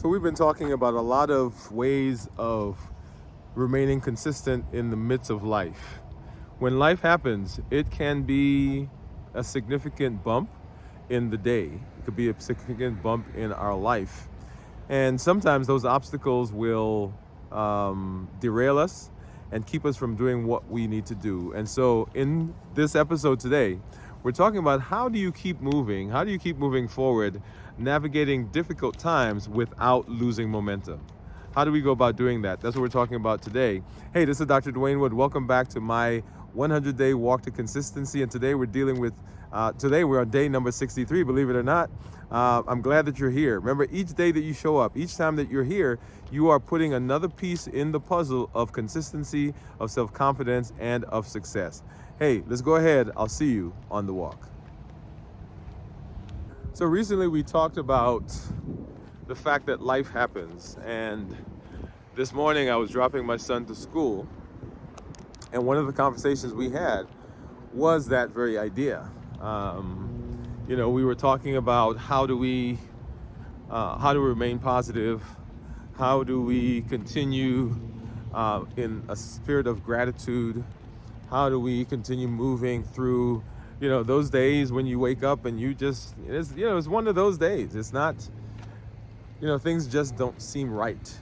So we've been talking about a lot of ways of remaining consistent in the midst of life. When life happens, it can be a significant bump in the day. It could be a significant bump in our life. And sometimes those obstacles will derail us and keep us from doing what we need to do. And so in this episode today, we're talking about how do you keep moving? How do you keep moving forward, navigating difficult times without losing momentum? How do we go about doing that? That's what we're talking about today. Hey, this is Dr. Dwain Woode. Welcome back to my 100-day walk to consistency. And today we're dealing with, today we're on day number 63, believe it or not. I'm glad that you're here. Remember, each day that you show up, each time that you're here, you are putting another piece in the puzzle of consistency, of self-confidence, and of success. Hey, let's go ahead. I'll see you on the walk. So recently we talked about the fact that life happens. And this morning I was dropping my son to school. And one of the conversations we had was that very idea. We were talking about how do we remain positive? How do we continue in a spirit of gratitude? How do we continue moving through, those days when you wake up and it's one of those days. It's not, things just don't seem right.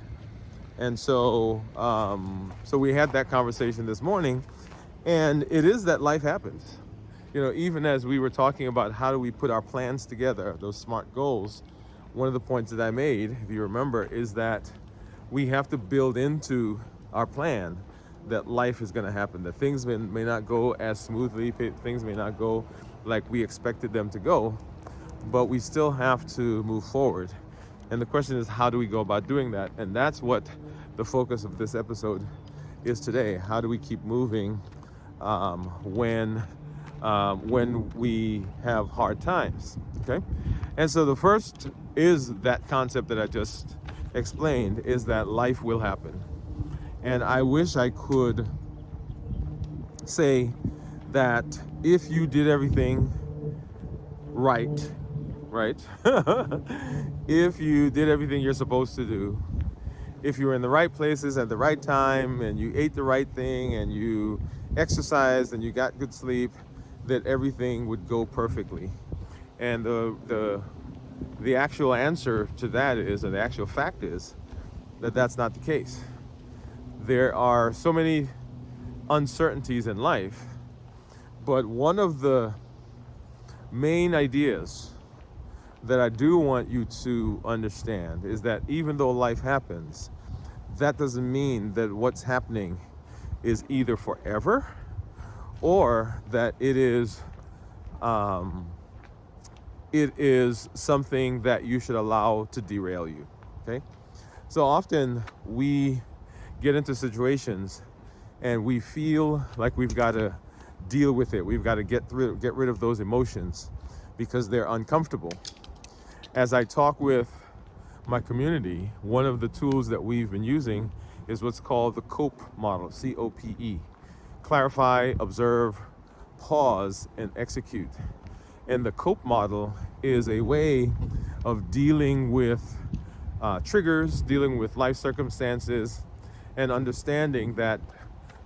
And so we had that conversation this morning, and it is that life happens. Even as we were talking about how do we put our plans together, those SMART goals, one of the points that I made, if you remember, is that we have to build into our plan that life is going to happen, that things may not go as smoothly, things may not go like we expected them to go, but we still have to move forward. And the question is, how do we go about doing that? And that's what the focus of this episode is today. How do we keep moving when we have hard times? Okay. And so the first is that concept that I just explained, is that life will happen. And I wish I could say that if you did everything right, if you did everything you're supposed to do, if you were in the right places at the right time, and you ate the right thing, and you exercised, and you got good sleep, that everything would go perfectly. And the actual answer to that is, or the actual fact is, that that's not the case. There are so many uncertainties in life, but one of the main ideas that I do want you to understand is that even though life happens, that doesn't mean that what's happening is either forever or that it is something that you should allow to derail you. Okay? So often we get into situations and we feel like we've got to deal with it. We've got to get rid of those emotions because they're uncomfortable. As I talk with my community, one of the tools that we've been using is what's called the COPE model, COPE. Clarify, observe, pause, and execute. And the COPE model is a way of dealing with triggers, dealing with life circumstances, and understanding that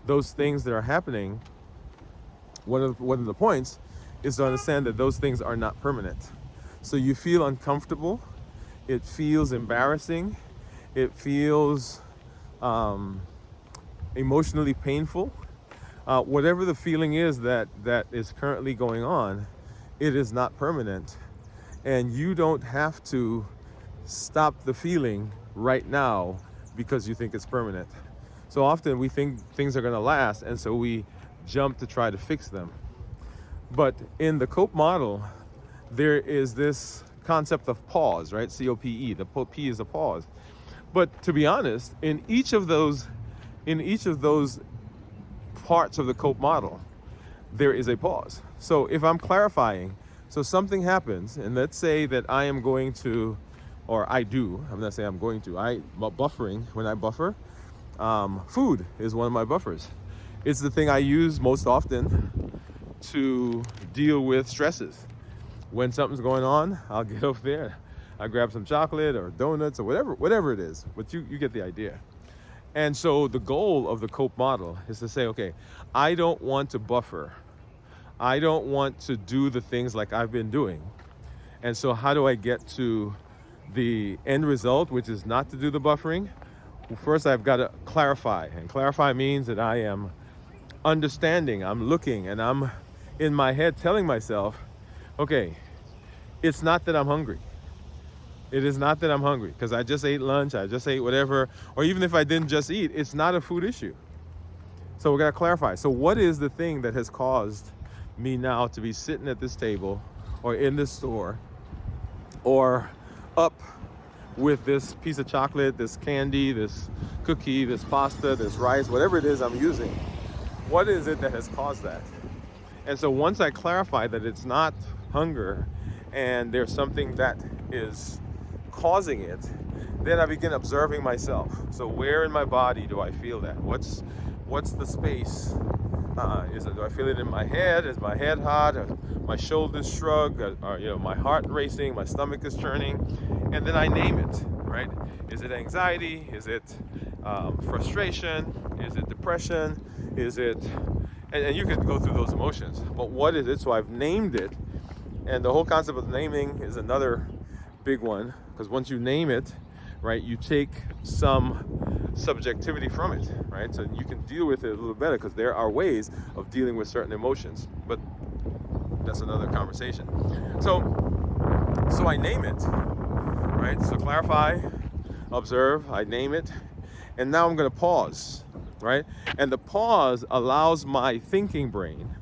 those things that are happening, one of the points is to understand that those things are not permanent. So you feel uncomfortable, it feels embarrassing, it feels emotionally painful. Whatever the feeling is that is currently going on, it is not permanent. And you don't have to stop the feeling right now because you think it's permanent. So often we think things are going to last, and so we jump to try to fix them. But in the COPE model, there is this concept of pause, right? COPE. The P is a pause. But to be honest, in each of those parts of the COPE model, there is a pause. So if I'm clarifying, so something happens, and let's say that I am going to, or I do, I'm not saying I'm going to, buffering, when I buffer, food is one of my buffers. It's the thing I use most often to deal with stresses. When something's going on, I'll get over there. I grab some chocolate or donuts or whatever it is, but you get the idea. And so the goal of the COPE model is to say, okay, I don't want to buffer. I don't want to do the things like I've been doing. And so how do I get to the end result, which is not to do the buffering? Well, first I've got to clarify. And clarify means that I am understanding, I'm looking, and I'm in my head telling myself, okay, it's not that I'm hungry. It is not that I'm hungry because I just ate lunch, I just ate whatever, or even if I didn't just eat, it's not a food issue. So we got to clarify. So what is the thing that has caused me now to be sitting at this table or in this store or up with this piece of chocolate, this candy, this cookie, this pasta, this rice, whatever it is I'm using? What is it that has caused that? And so once I clarify that it's not hunger and there's something that is causing it, then I begin observing myself. So where in my body do I feel that? What's the space? Do I feel it in my head? Is my head hot? Are my shoulders shrug? Or my heart racing? My stomach is churning? And then I name it, right? Is it anxiety? Is it frustration? Is it depression? Is it? And you can go through those emotions. But what is it? So I've named it, and the whole concept of naming is another big one, because once you name it, right, you take some subjectivity from it, right? So you can deal with it a little better because there are ways of dealing with certain emotions, but that's another conversation. So I name it, right? So clarify, observe, I name it, and now I'm going to pause, right? And the pause allows my thinking brain,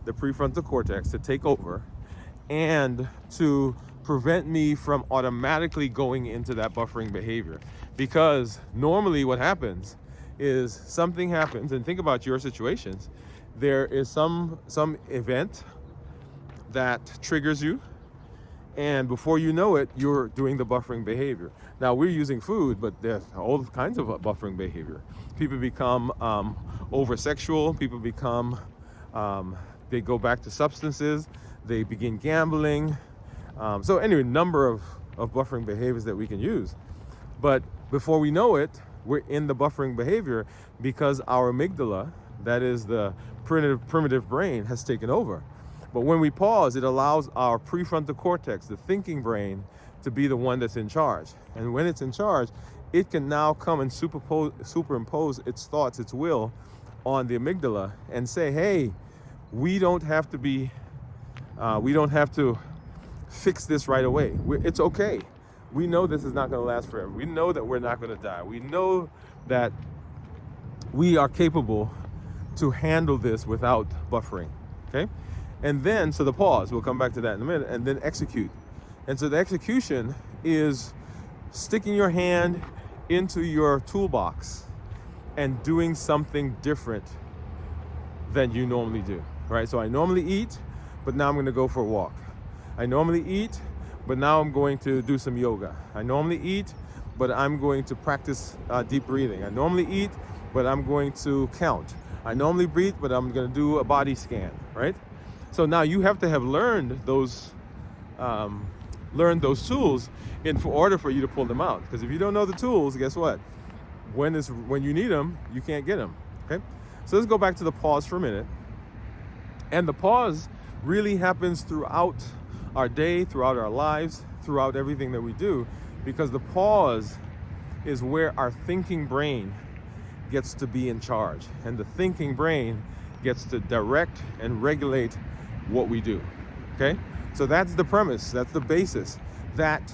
the prefrontal cortex, to take over and to prevent me from automatically going into that buffering behavior. Because normally what happens is something happens, and think about your situations. There is some event that triggers you, and before you know it, you're doing the buffering behavior. Now we're using food, but there's all kinds of buffering behavior. People become over-sexual. People become, they go back to substances. They begin gambling. So anyway, number of buffering behaviors that we can use. But before we know it, we're in the buffering behavior because our amygdala, that is the primitive brain, has taken over. But when we pause, it allows our prefrontal cortex, the thinking brain, to be the one that's in charge. And when it's in charge, it can now come and superimpose its thoughts, its will, on the amygdala and say, hey, we don't have to fix this right away. It's okay. We know this is not going to last forever. We know that we're not going to die. We know that we are capable to handle this without buffering, okay? And then, so the pause, we'll come back to that in a minute, and then execute. And so the execution is sticking your hand into your toolbox and doing something different than you normally do, right? So I normally eat, but now I'm going to go for a walk. I normally eat, but now I'm going to do some yoga. I normally eat, but I'm going to practice deep breathing. I normally eat, but I'm going to count. I normally breathe, but I'm going to do a body scan, right? So now you have to have learned those tools for order for you to pull them out. Because if you don't know the tools, guess what? When you need them, you can't get them, okay? So let's go back to the pause for a minute. And the pause really happens throughout our day, throughout our lives, throughout everything that we do, because the pause is where our thinking brain gets to be in charge, and the thinking brain gets to direct and regulate what we do, okay? So that's the premise, that's the basis, that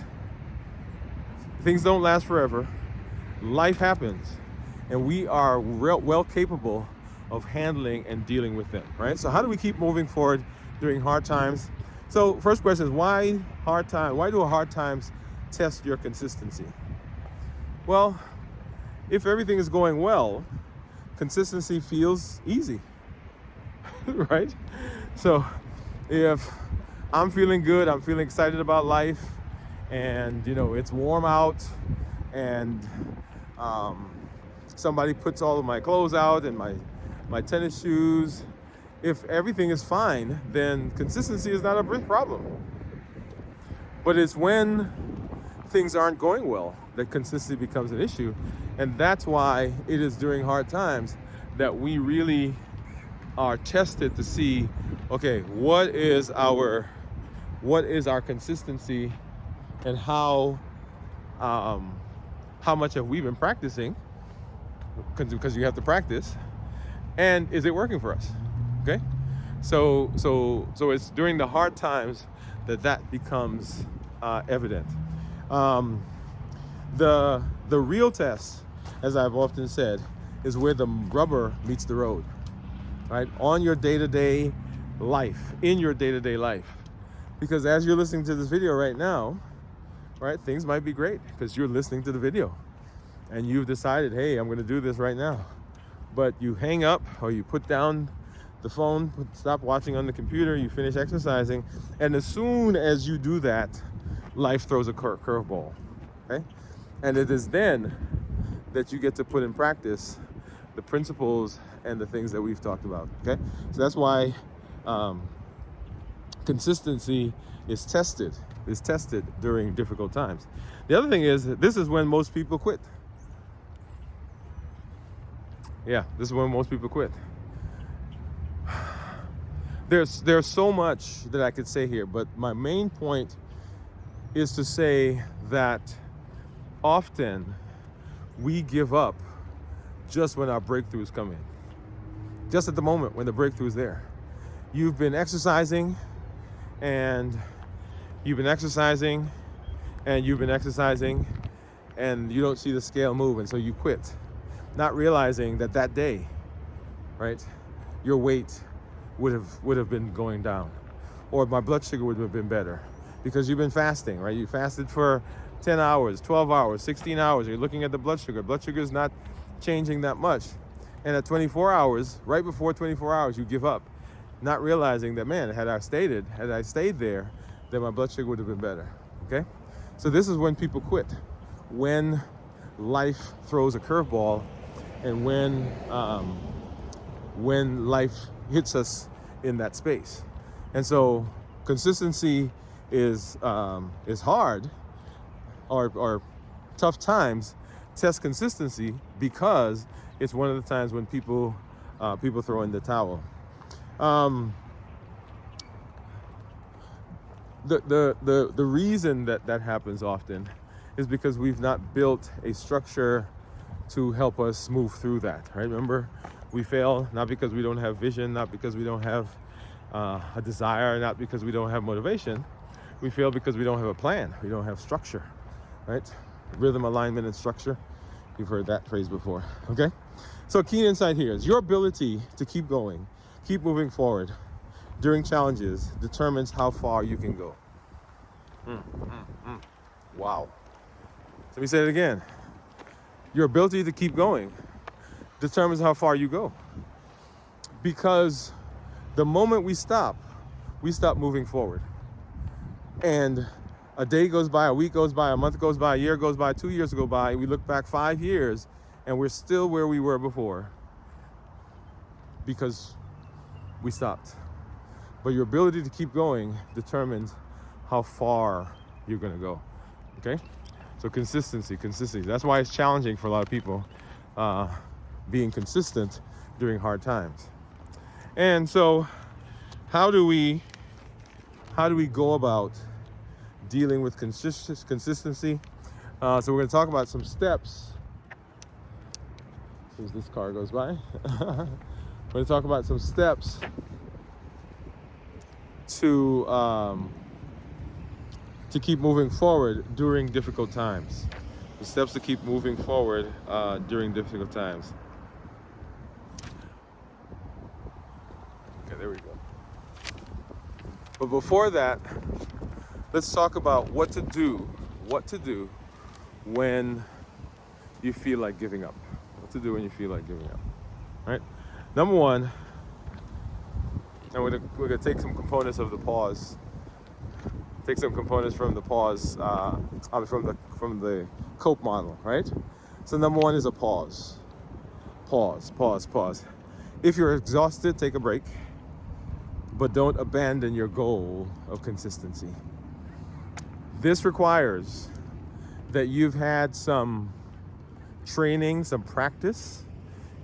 things don't last forever, life happens, and we are well capable of handling and dealing with them, right? So how do we keep moving forward during hard times? So first question is, why do hard times test your consistency? Well, if everything is going well, consistency feels easy, right? So if I'm feeling good, I'm feeling excited about life, and it's warm out, and somebody puts all of my clothes out and my tennis shoes, if everything is fine, then consistency is not a big problem. But it's when things aren't going well, that consistency becomes an issue. And that's why it is during hard times that we really are tested to see, okay, what is our consistency, and how much have we been practicing, because you have to practice, and is it working for us? Okay, so it's during the hard times that becomes evident. The real test, as I've often said, is where the rubber meets the road, right? On your day-to-day life, in your day-to-day life. Because as you're listening to this video right now, right, things might be great because you're listening to the video and you've decided, hey, I'm going to do this right now. But you hang up or you put down the phone, stop watching on the computer, you finish exercising, and as soon as you do that, life throws a curveball, okay? And it is then that you get to put in practice the principles and the things that we've talked about, okay? So that's why consistency is tested during difficult times. The other thing is, this is when most people quit. Yeah, this is when most people quit. There's so much that I could say here, but my main point is to say that often we give up just when our breakthroughs come in. Just at the moment when the breakthrough is there. You've been exercising and you've been exercising and you've been exercising and you don't see the scale move, and so you quit, not realizing that day, right, your weight would have been going down, or my blood sugar would have been better, because you've been fasting, right? You fasted for 10 hours, 12 hours, 16 hours. You're looking at the blood sugar. Blood sugar is not changing that much. And at 24 hours, right before 24 hours, you give up, not realizing that, man, had I stayed there, then my blood sugar would have been better, okay? So this is when people quit, when life throws a curveball, and when life hits us in that space. And so consistency is hard, or tough times test consistency, because it's one of the times when people throw in the towel. The reason that happens often is because we've not built a structure to help us move through that, right? Remember, we fail not because we don't have vision, not because we don't have a desire, not because we don't have motivation. We fail because we don't have a plan. We don't have structure, right? Rhythm, alignment, and structure. You've heard that phrase before, okay? So key insight here is your ability to keep going, keep moving forward during challenges determines how far you can go. Wow. Let me say it again. Your ability to keep going determines how far you go. Because the moment we stop moving forward. And a day goes by, a week goes by, a month goes by, a year goes by, 2 years go by, we look back 5 years and we're still where we were before because we stopped. But your ability to keep going determines how far you're going to go, okay? So consistency. That's why it's challenging for a lot of people, being consistent during hard times. And so how do we go about dealing with consistency? So we're going to talk about some steps. As this car goes by, we're going to talk about some steps to keep moving forward during difficult times. The steps to keep moving forward during difficult times. Okay, there we go. But before that, let's talk about what to do when you feel like giving up. What to do when you feel like giving up, right? Number one, and we're gonna take some components of the pause. Take some components from the pause, from the COPE model, right? So number one is a pause. Pause. If you're exhausted, take a break, but don't abandon your goal of consistency. This requires that you've had some training, some practice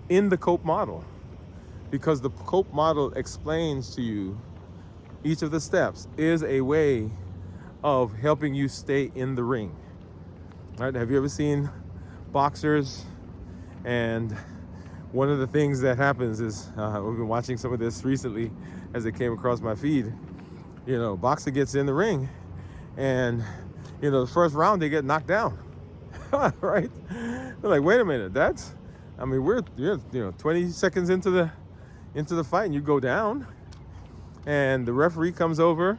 in the COPE model, because the COPE model explains to you each of the steps is a way of helping you stay in the ring. Right? Have you ever seen boxers? And one of the things that happens is, we've been watching some of this recently as it came across my feed. You know, boxer gets in the ring, and you know, the first round they get knocked down. Right? They're like, wait a minute, we're 20 seconds into the fight and you go down, and the referee comes over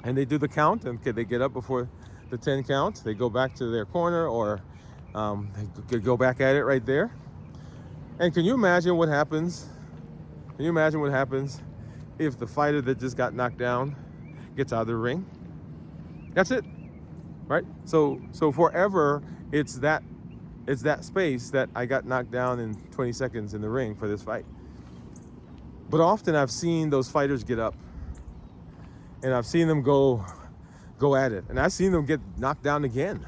and they do the count, and they get up before the 10 count. They go back to their corner, or they go back at it right there. And can you imagine what happens? Can you imagine what happens if the fighter that just got knocked down gets out of the ring? That's it, right? So forever, it's that space that I got knocked down in 20 seconds in the ring for this fight. But often I've seen those fighters get up, and I've seen them go at it, and I've seen them get knocked down again.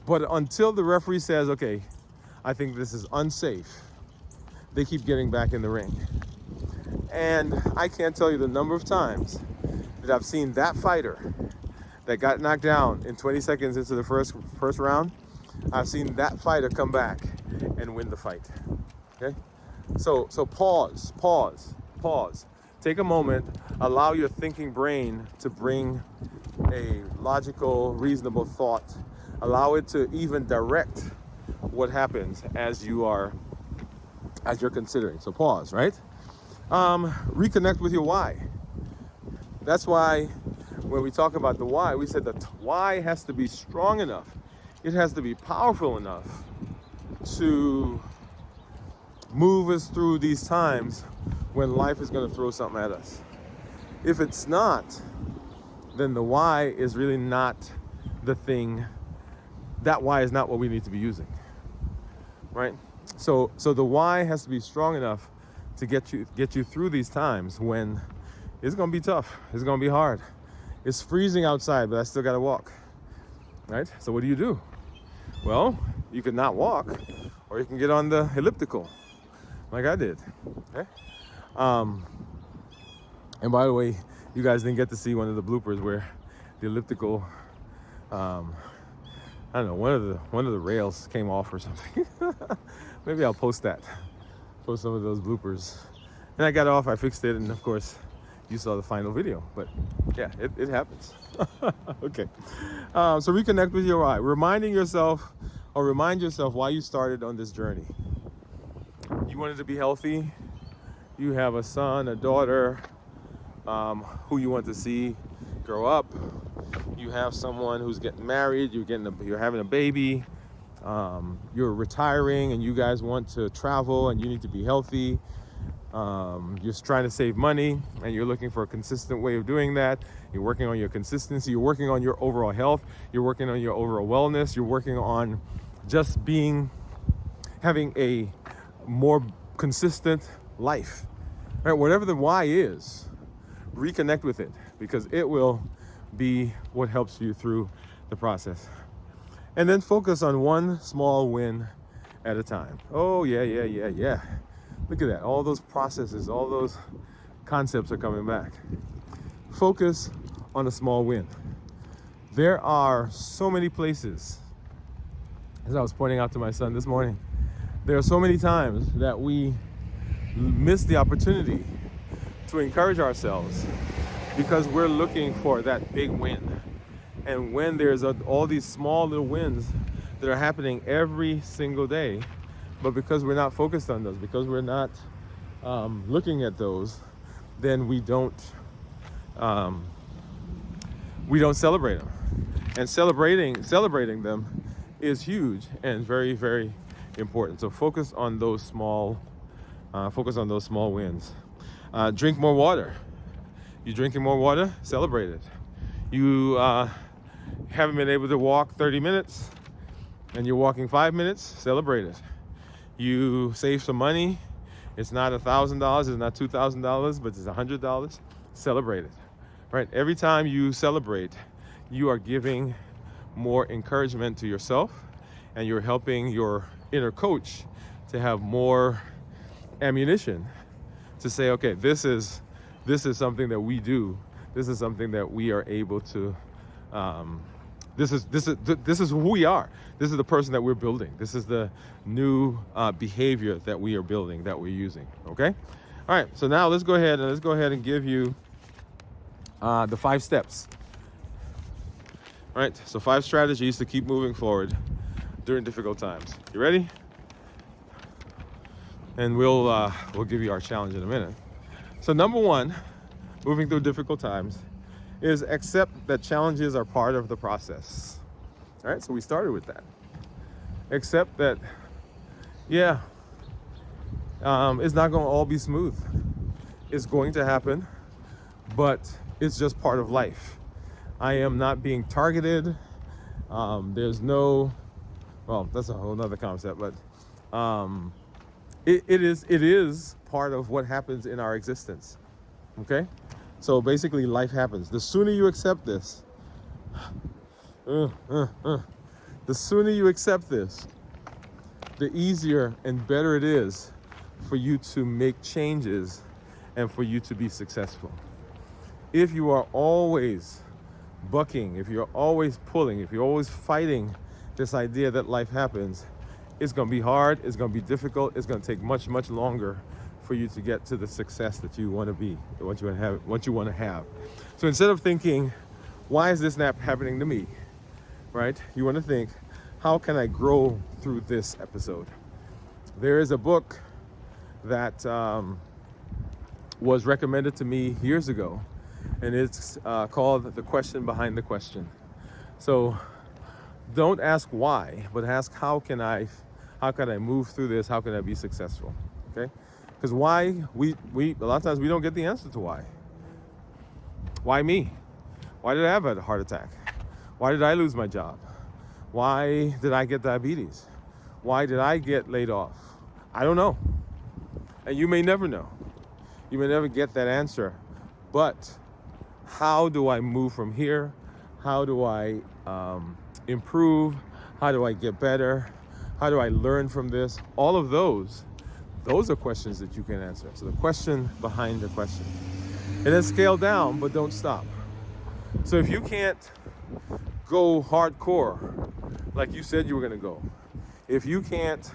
But until the referee says, okay, I think this is unsafe, they keep getting back in the ring. And I can't tell you the number of times that I've seen that fighter that got knocked down in 20 seconds into the first round. I've seen that fighter come back and win the fight. Okay? So pause. Take a moment, allow your thinking brain to bring a logical, reasonable thought. Allow it to even direct what happens as you're considering. So pause, right? Reconnect with your why. That's why when we talk about the why, we said that why has to be strong enough. It has to be powerful enough to move us through these times when life is going to throw something at us. If it's not, then the why is really not the thing. That why is not what we need to be using, right? So the why has to be strong enough to get you through these times when it's going to be tough. It's going to be hard. It's freezing outside, but I still got to walk, right? So what do? Well, you could not walk, or you can get on the elliptical, like I did. Okay. And by the way, you guys didn't get to see one of the bloopers where the elliptical, I don't know, one of the rails came off or something. Maybe I'll post some of those bloopers. And I got off, I fixed it, and of course, you saw the final video. But yeah, it happens. Okay. So reconnect with your why. Remind yourself why you started on this journey. You wanted to be healthy. You have a son, a daughter, who you want to see grow up. You have someone who's getting married. You're having a baby. You're retiring, and you guys want to travel, and you need to be healthy. You're trying to save money, and you're looking for a consistent way of doing that. You're working on your consistency. You're working on your overall health. You're working on your overall wellness. You're working on just having a more consistent life. Right? Whatever the why is, reconnect with it, because it will be what helps you through the process. And then focus on one small win at a time. Oh, yeah. Look at that. All those processes, all those concepts are coming back. Focus on a small win. There are so many places, as I was pointing out to my son this morning, there are so many times that we miss the opportunity to encourage ourselves because we're looking for that big win. And when there's all these small little wins that are happening every single day, but because we're not focused on those, because we're not looking at those, then we don't celebrate them. And celebrating them is huge and very, very important. So focus on those small wins. Drink more water. You drinking more water? Celebrate it. You haven't been able to walk 30 minutes and you're walking 5 minutes? Celebrate it. You save some money. It's not $1,000, it's not $2,000, but it's $100. Celebrate it. Right? Every time you celebrate, you are giving more encouragement to yourself, and you're helping your inner coach to have more ammunition to say, okay, this is something that we do. This is something that we are able to. This is who we are. This is the person that we're building. This is the new behavior that we are building, that we're using. Okay. All right. So now let's go ahead and give you the 5 steps. All right. So 5 strategies to keep moving forward during difficult times. You ready? And we'll give you our challenge in a minute. So number 1, moving through difficult times, is accept that challenges are part of the process. All right, so we started with that. Accept that, it's not going to all be smooth. It's going to happen, but it's just part of life. I am not being targeted. There's no, well, that's a whole nother concept, but it is part of what happens in our existence. Okay? So basically life happens. The sooner you accept this, the sooner you accept this, the easier and better it is for you to make changes and for you to be successful. If you are always bucking, if you're always pulling, if you're always fighting this idea that life happens, it's going to be hard, it's going to be difficult, it's going to take much, much longer for you to get to the success that you want to be, what you want to have. So instead of thinking, why is this not happening to me, right? You want to think, how can I grow through this episode? There is a book that was recommended to me years ago, and it's called The Question Behind the Question. So don't ask why, but ask how can I move through this? How can I be successful? Okay? Because why, we a lot of times we don't get the answer to why. Why me? Why did I have a heart attack? Why did I lose my job? Why did I get diabetes? Why did I get laid off? I don't know. And you may never know. You may never get that answer. But how do I move from here? How do I improve? How do I get better? How do I learn from this? All of those are questions that you can answer. So the question behind the question. And then scale down, but don't stop. So if you can't go hardcore like you said you were going to go, if you can't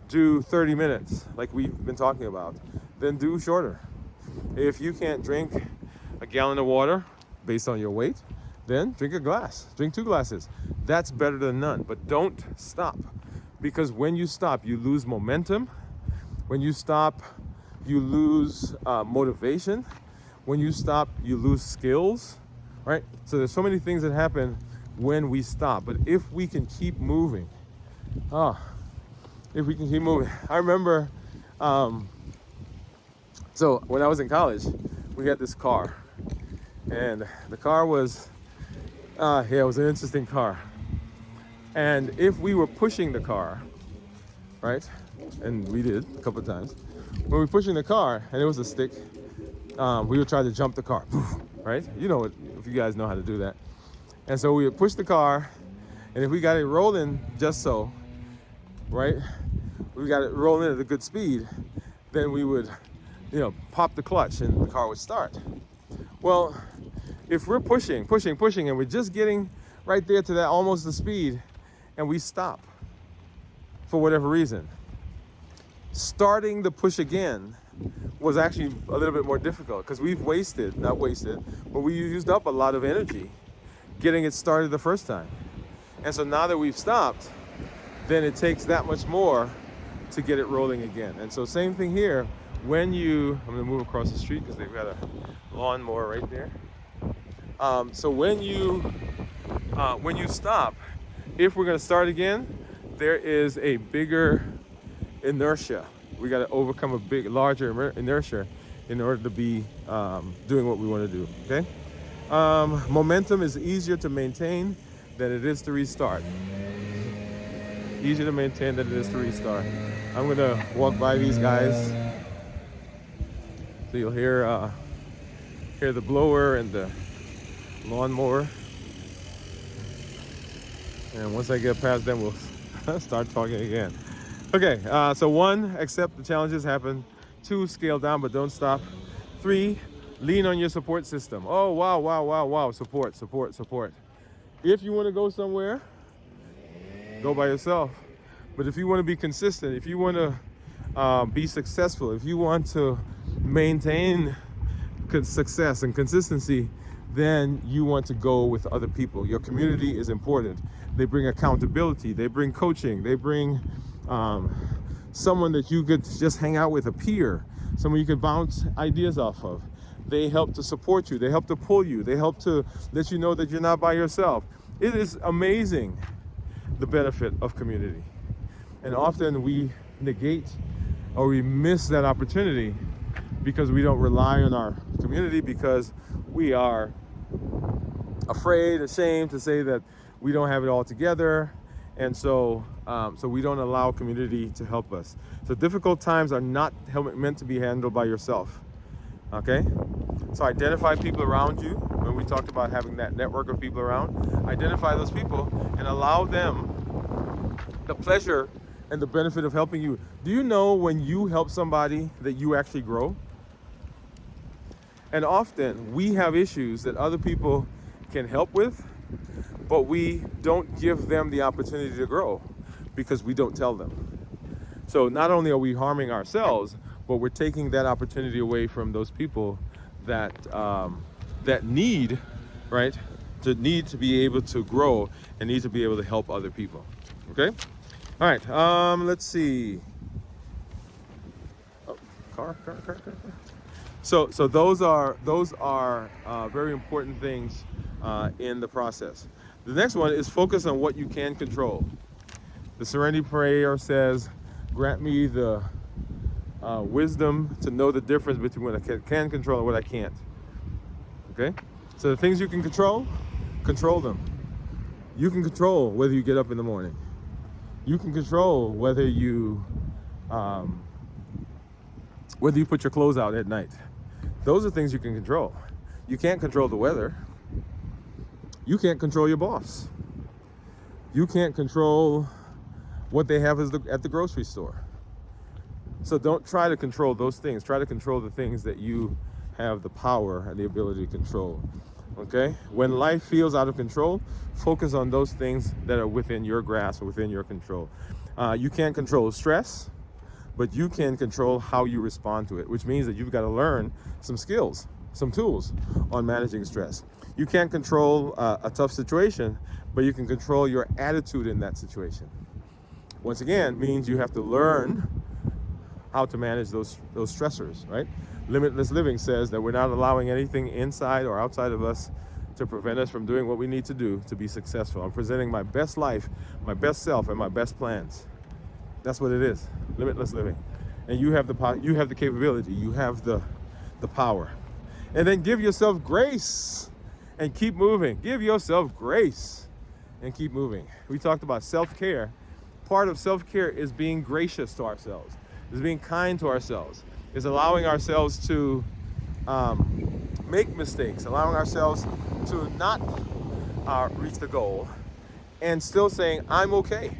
do 30 minutes like we've been talking about, then do shorter. If you can't drink a gallon of water based on your weight, then drink a glass, drink 2 glasses. That's better than none, but don't stop. Because when you stop, you lose momentum. When you stop, you lose motivation. When you stop, you lose skills, right? So there's so many things that happen when we stop. But if we can keep moving, I remember, so when I was in college, we had this car. And the car was, it was an interesting car. And if we were pushing the car, right? And we did a couple of times. When we were pushing the car and it was a stick, we would try to jump the car, right? You know it, if you guys know how to do that. And so we would push the car, and if we got it rolling just so, right? We got it rolling at a good speed, then we would, pop the clutch and the car would start. Well, if we're pushing, and we're just getting right there to that almost the speed, and we stop for whatever reason, starting the push again was actually a little bit more difficult because we used up a lot of energy getting it started the first time. And so now that we've stopped, then it takes that much more to get it rolling again. And so same thing here, I'm gonna move across the street because they've got a lawnmower right there. So when you stop, if we're gonna start again, there is a bigger inertia. We got to overcome a larger inertia in order to be doing what we want to do. Okay. Momentum is easier to maintain than it is to restart. Easier to maintain than it is to restart. I'm gonna walk by these guys, so you'll hear the blower and the lawnmower. And once I get past them, we'll start talking again. Okay, so 1, accept the challenges happen. 2, scale down but don't stop. 3, lean on your support system. Oh, wow, wow, wow, wow. Support, support, support. If you want to go somewhere, go by yourself. But if you want to be consistent, if you want to be successful, if you want to maintain success and consistency, then you want to go with other people. Your community is important. They bring accountability, they bring coaching, they bring someone that you could just hang out with, a peer, someone you could bounce ideas off of. They help to support you, they help to pull you, they help to let you know that you're not by yourself. It is amazing, the benefit of community. And often we negate or we miss that opportunity because we don't rely on our community, because we are afraid, ashamed to say that we don't have it all together. And so we don't allow community to help us. So difficult times are not meant to be handled by yourself. Okay? So identify people around you. When we talked about having that network of people around, identify those people and allow them the pleasure and the benefit of helping you. Do you know when you help somebody that you actually grow? And often we have issues that other people can help with, but we don't give them the opportunity to grow because we don't tell them. So not only are we harming ourselves, but we're taking that opportunity away from those people that that need, right, to be able to grow and need to be able to help other people. Okay? All right. Let's see. Oh, car. So those are very important things in the process. The next one is focus on what you can control. The Serenity Prayer says, grant me the wisdom to know the difference between what I can control and what I can't. Okay? So the things you can control them. You can control whether you get up in the morning. You can control whether you put your clothes out at night. Those are things you can control. You can't control the weather. You can't control your boss. You can't control what they have at the grocery store. So don't try to control those things. Try to control the things that you have the power and the ability to control. Okay? When life feels out of control, focus on those things that are within your grasp, within your control. You can't control stress, but you can control how you respond to it, which means that you've got to learn some skills, some tools on managing stress. You can't control a tough situation, but you can control your attitude in that situation. Once again, means you have to learn how to manage those stressors, right? Limitless Living says that we're not allowing anything inside or outside of us to prevent us from doing what we need to do to be successful. I'm presenting my best life, my best self, and my best plans. That's what it is, limitless living. And you have the capability, you have the power. And then give yourself grace and keep moving. Give yourself grace and keep moving. We talked about self-care. Part of self-care is being gracious to ourselves, is being kind to ourselves, is allowing ourselves to make mistakes, allowing ourselves to not reach the goal and still saying, I'm okay.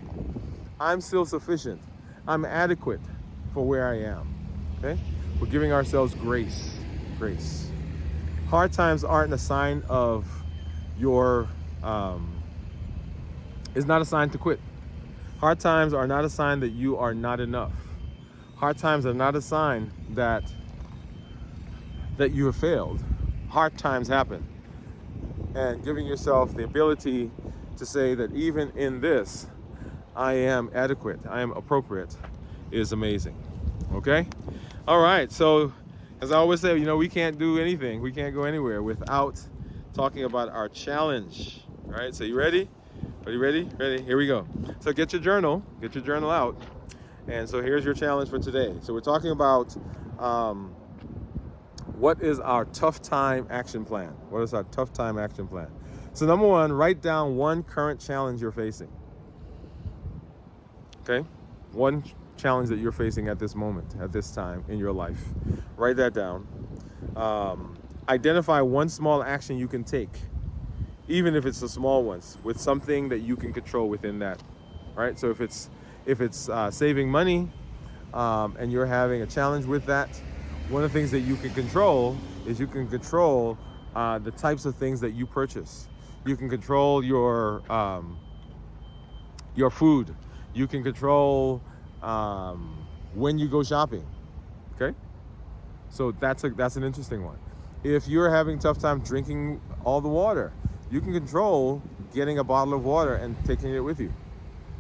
I'm still sufficient. I'm adequate for where I am. Okay? We're giving ourselves grace. Grace. Hard times aren't a sign of it's not a sign to quit. Hard times are not a sign that you are not enough. Hard times are not a sign that you have failed. Hard times happen. And giving yourself the ability to say that even in this, I am adequate, I am appropriate, is amazing. Okay? All right, so as I always say, we can't do anything, we can't go anywhere without talking about our challenge. All right, so you ready? Are you ready? Ready? Here we go. So get your journal out. And so here's your challenge for today. So we're talking about what is our tough time action plan? What is our tough time action plan? So number one, write down one current challenge you're facing. Okay? One challenge that you're facing at this moment, at this time in your life. Write that down. Identify one small action you can take even if it's the small ones, with something that you can control within that, right? So if it's saving money, and you're having a challenge with that, one of the things that you can control is you can control the types of things that you purchase. You can control your food. You can control when you go shopping. Okay, so that's an interesting one. If you're having tough time drinking all the water, you can control getting a bottle of water and taking it with you.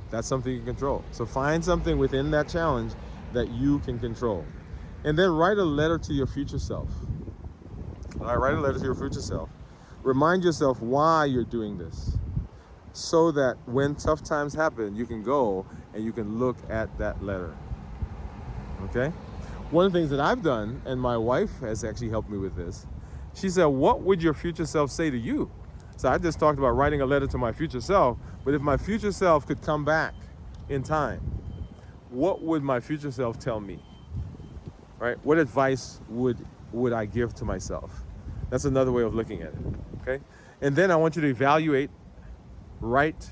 That's something you can control. So find something within that challenge that you can control. And then write a letter to your future self. All right, write a letter to your future self. Remind yourself why you're doing this, so that when tough times happen, you can go and you can look at that letter. Okay? One of the things that I've done, and my wife has actually helped me with this, she said, what would your future self say to you? So I just talked about writing a letter to my future self, but if my future self could come back in time, what would my future self tell me? Right? What advice would I give to myself? That's another way of looking at it. Okay? And then I want you to evaluate, write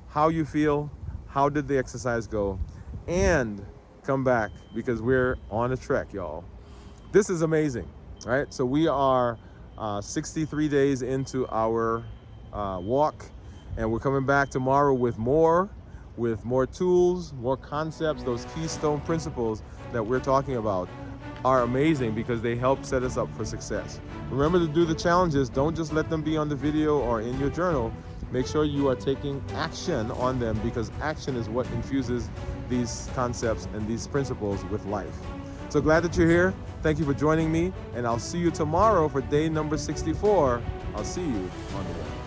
how you feel, how did the exercise go, and come back, because we're on a trek, y'all. This is amazing, right? So we are 63 days into our walk, and we're coming back tomorrow with more tools, more concepts. Those keystone principles that we're talking about are amazing because they help set us up for success. Remember to do the challenges. Don't just let them be on the video or in your journal. Make sure you are taking action on them, because action is what infuses these concepts and these principles with life. So glad that you're here. Thank you for joining me, and I'll see you tomorrow for day number 64. I'll see you on the way.